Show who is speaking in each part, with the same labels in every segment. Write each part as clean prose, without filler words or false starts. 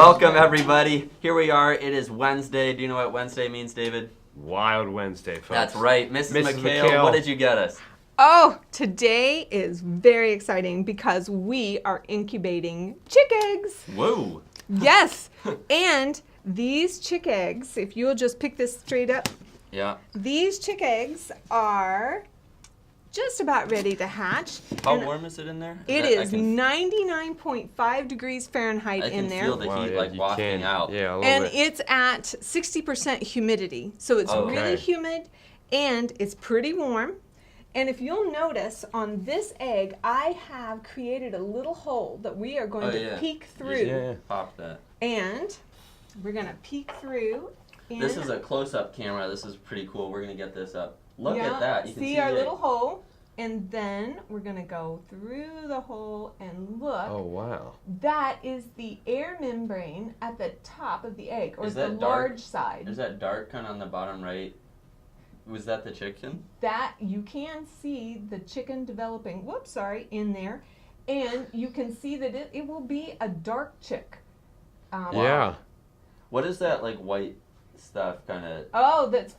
Speaker 1: Welcome, everybody. Here we are. It is Wednesday. Do you know what Wednesday means, David?
Speaker 2: Wild Wednesday, folks.
Speaker 1: That's right. Mrs. Mikhail, what did you get us?
Speaker 3: Oh, today is very exciting because we are incubating chick eggs.
Speaker 1: Whoa.
Speaker 3: Yes. And these chick eggs, if you'll just pick this straight up.
Speaker 1: Yeah.
Speaker 3: These chick eggs are just about ready to hatch.
Speaker 1: How warm is it in there?
Speaker 3: It is 99.5 degrees Fahrenheit in there.
Speaker 1: I can feel the heat like wafting out.
Speaker 2: Yeah, a little
Speaker 3: And
Speaker 2: bit.
Speaker 3: it's at 60% humidity. So it's really humid and it's pretty warm. And if you'll notice on this egg, I have created a little hole that we are going to peek through.
Speaker 2: Yeah.
Speaker 1: Pop that.
Speaker 3: And we're going to peek through.
Speaker 1: This is a close-up camera. This is pretty cool. We're going to get this up. Look at that. You can see
Speaker 3: our little hole. And then we're going to go through the hole and look.
Speaker 2: Oh, wow.
Speaker 3: That is the air membrane at the top of the egg, or the
Speaker 1: dark?
Speaker 3: large side.
Speaker 1: Is that dark kind of on the bottom right? Was that the chicken?
Speaker 3: That you can see the chicken developing, in there. And you can see that it will be a dark chick.
Speaker 2: Yeah.
Speaker 1: What is that like white stuff kind of?
Speaker 3: Oh, that's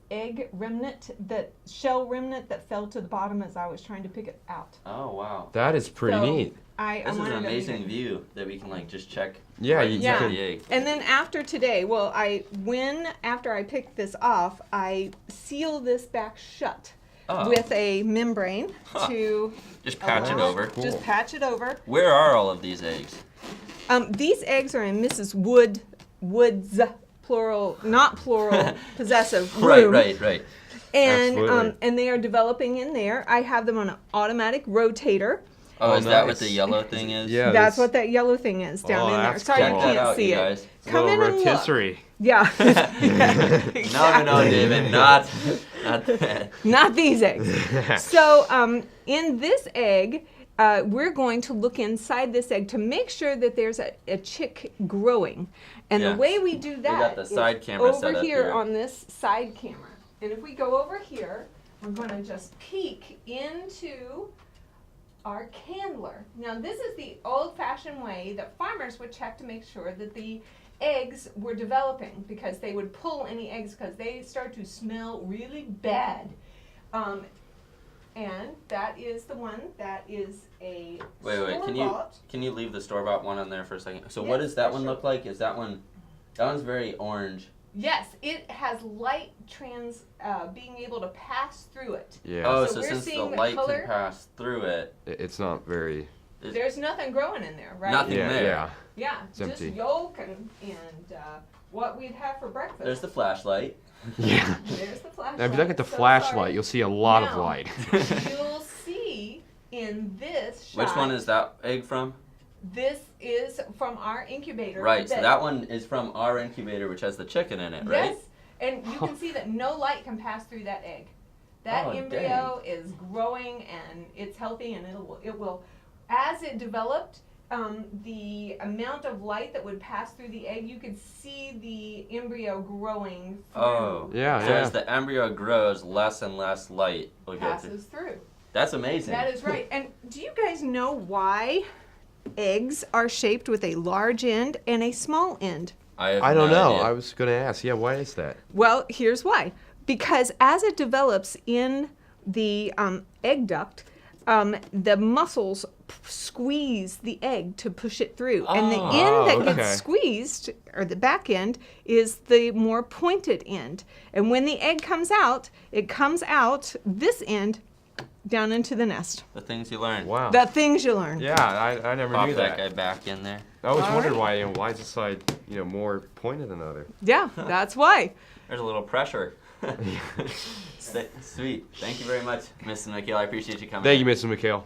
Speaker 3: egg remnant, that shell remnant that fell to the bottom as I was trying to pick it out.
Speaker 1: Oh, wow.
Speaker 2: That is pretty neat.
Speaker 1: This is an amazing view that we can like just check.
Speaker 2: Yeah,
Speaker 1: right
Speaker 2: you
Speaker 1: inside
Speaker 2: can.
Speaker 1: the egg.
Speaker 3: And then after today, after I pick this off, I seal this back shut with a membrane to
Speaker 1: just patch it over.
Speaker 2: Cool.
Speaker 3: Just patch it over.
Speaker 1: Where are all of these eggs?
Speaker 3: These eggs are in Mrs. Wood's plural, not plural, possessive room.
Speaker 1: Right.
Speaker 3: And they are developing in there. I have them on an automatic rotator.
Speaker 1: Oh, is that what the yellow thing is?
Speaker 2: Yeah.
Speaker 3: That's what that yellow thing is down in there. Sorry,
Speaker 1: Check
Speaker 3: you
Speaker 1: that
Speaker 3: can't
Speaker 1: out,
Speaker 3: see
Speaker 1: you
Speaker 3: it.
Speaker 1: guys.
Speaker 3: Come in and look.
Speaker 2: Rotisserie.
Speaker 3: Yeah.
Speaker 1: No, David, not that.
Speaker 3: Not these eggs. So in this egg, we're going to look inside this egg to make sure that there's a chick growing. And the way we do that
Speaker 1: got the side camera set
Speaker 3: over
Speaker 1: up
Speaker 3: here
Speaker 1: here
Speaker 3: on this side camera. And if we go over here, we're going to just peek into our candler. Now this is the old-fashioned way that farmers would check to make sure that the eggs were developing, because they would pull any eggs because they start to smell really bad. And that is the one that is a
Speaker 1: Wait, can you leave the store-bought one on there for a second? So what does that one look like? Is that one's very orange.
Speaker 3: Yes, it has light being able to pass through it.
Speaker 2: Yeah.
Speaker 1: Oh,
Speaker 3: So
Speaker 1: so
Speaker 3: we're
Speaker 1: since the
Speaker 3: seeing the
Speaker 1: light
Speaker 3: color.
Speaker 1: can pass through it.
Speaker 2: It's not very...
Speaker 3: There's nothing growing in there, right?
Speaker 1: Nothing there.
Speaker 2: Yeah.
Speaker 3: Yeah,
Speaker 2: It's
Speaker 3: just
Speaker 2: empty.
Speaker 3: yolk and what we'd have for breakfast.
Speaker 1: There's the flashlight.
Speaker 2: Yeah.
Speaker 3: There's the flashlight.
Speaker 2: Now, if you look at the
Speaker 3: So
Speaker 2: flashlight,
Speaker 3: sorry.
Speaker 2: you'll see a lot of
Speaker 3: Now,
Speaker 2: light.
Speaker 3: You'll see in this shot.
Speaker 1: Which one is that egg from?
Speaker 3: This is from our incubator.
Speaker 1: Right, so that one is from our incubator, which has the chicken in it, right?
Speaker 3: Yes, and you can see that no light can pass through that egg. That embryo is growing and it's healthy, and it will, as it developed, the amount of light that would pass through the egg, you could see the embryo growing through.
Speaker 1: Oh,
Speaker 2: Yeah,
Speaker 1: so as the embryo grows, less and less light will go through.
Speaker 3: Passes through.
Speaker 1: That's amazing.
Speaker 3: That is right. And do you guys know why eggs are shaped with a large end and a small end?
Speaker 2: I don't know. I was going to ask. Yeah, why is that?
Speaker 3: Well, here's why. Because as it develops in the egg duct, the muscles squeeze the egg to push it through. And the end that gets squeezed, or the back end, is the more pointed end. And when the egg comes out, it comes out this end down into the nest.
Speaker 1: The things you learn.
Speaker 2: Wow.
Speaker 3: The things you learn.
Speaker 2: Yeah, I never
Speaker 1: Pop
Speaker 2: knew
Speaker 1: that
Speaker 2: that.
Speaker 1: guy back in there.
Speaker 2: I always wondered why is this side, more pointed than the other?
Speaker 3: Yeah, that's why.
Speaker 1: There's a little pressure. Sweet. Thank you very much, Mrs. Mikhail. I appreciate you coming.
Speaker 2: Thank you, Mrs. Mikhail.